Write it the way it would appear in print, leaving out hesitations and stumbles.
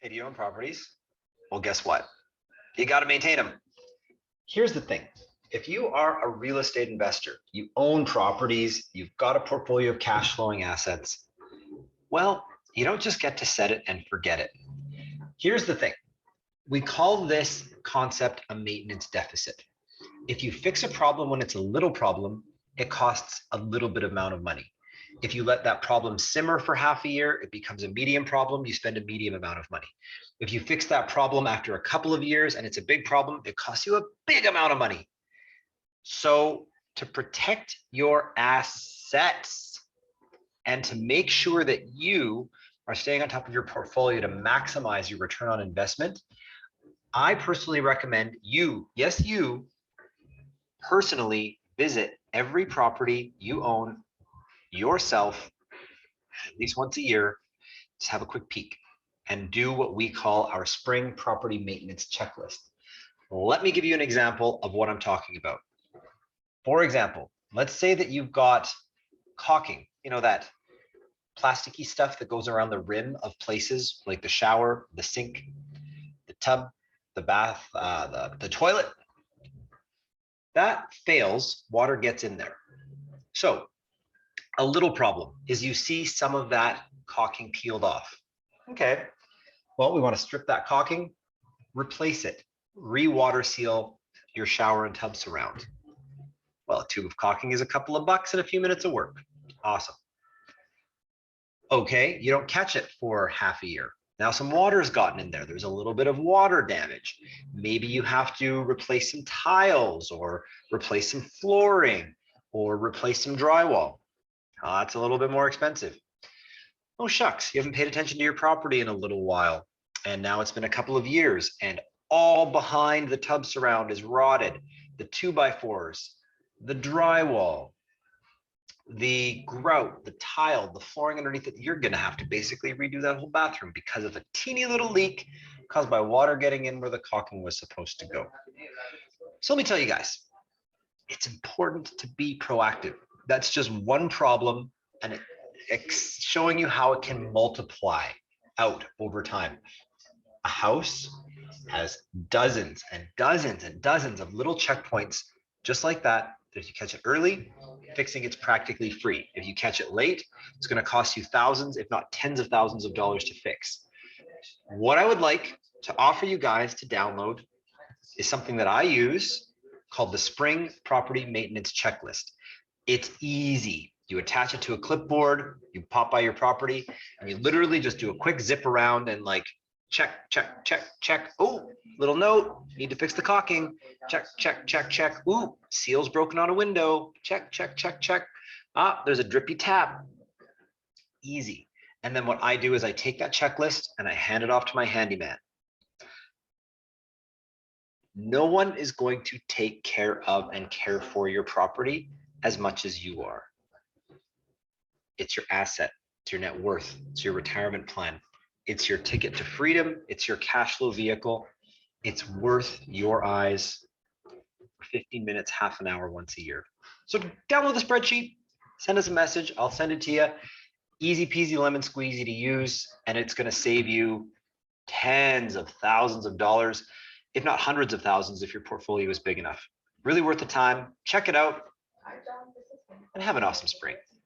Hey, do you own properties? Well, guess what? You got to maintain them. Here's the thing. If you are a real estate investor, you own properties, you've got a portfolio of cash flowing assets, well, you don't just get to set it and forget it. Here's the thing. We call this concept a maintenance deficit. If you fix a problem when it's a little problem, it costs a little bit amount of money. If you let that problem simmer for half a year, it becomes a medium problem, you spend a medium amount of money. If you fix that problem after a couple of years and it's a big problem, it costs you a big amount of money. So to protect your assets and to make sure that you are staying on top of your portfolio to maximize your return on investment, I personally recommend you, yes, you personally visit every property you own yourself at least once a year. Just have a quick peek and do what we call our spring property maintenance checklist. Let me give you an example of what I'm talking about. For example, let's say that you've got caulking, you know, that plasticky stuff that goes around the rim of places like the shower, the sink, the tub, the bath, the toilet. That fails, water gets in there. So a little problem is you see some of that caulking peeled off. Okay, well, we want to strip that caulking, replace it, re-water seal your shower and tub surround. Well, a tube of caulking is a couple of bucks and a few minutes of work. Awesome. Okay, you don't catch it for half a year. Now some water's gotten in there. There's a little bit of water damage. Maybe you have to replace some tiles or replace some flooring or replace some drywall. That's a little bit more expensive. Oh shucks, you haven't paid attention to your property in a little while. And now it's been a couple of years and all behind the tub surround is rotted. The 2x4s, the drywall, the grout, the tile, the flooring underneath it, you're gonna have to basically redo that whole bathroom because of a teeny little leak caused by water getting in where the caulking was supposed to go. So let me tell you guys, it's important to be proactive. That's just one problem and it's showing you how it can multiply out over time. A house has dozens and dozens and dozens of little checkpoints just like that. If you catch it early, fixing it's practically free. If you catch it late, it's going to cost you thousands, if not tens of thousands of dollars to fix. What I would like to offer you guys to download is something that I use called the Spring Property Maintenance Checklist. It's easy. You attach it to a clipboard, you pop by your property, and you literally just do a quick zip around and like check, check, check, check. Oh, little note, need to fix the caulking. Check, check, check, check. Ooh, seal's broken on a window. Check, check, check, check. Ah, there's a drippy tap. Easy. And then what I do is I take that checklist and I hand it off to my handyman. No one is going to take care of and care for your property as much as you are. It's your asset, it's your net worth, it's your retirement plan. It's your ticket to freedom. It's your cash flow vehicle. It's worth your eyes for 15 minutes, half an hour, once a year. So download the spreadsheet, send us a message. I'll send it to you. Easy peasy lemon squeezy to use. And it's going to save you tens of thousands of dollars, if not hundreds of thousands, if your portfolio is big enough. Really worth the time. Check it out and have an awesome spring.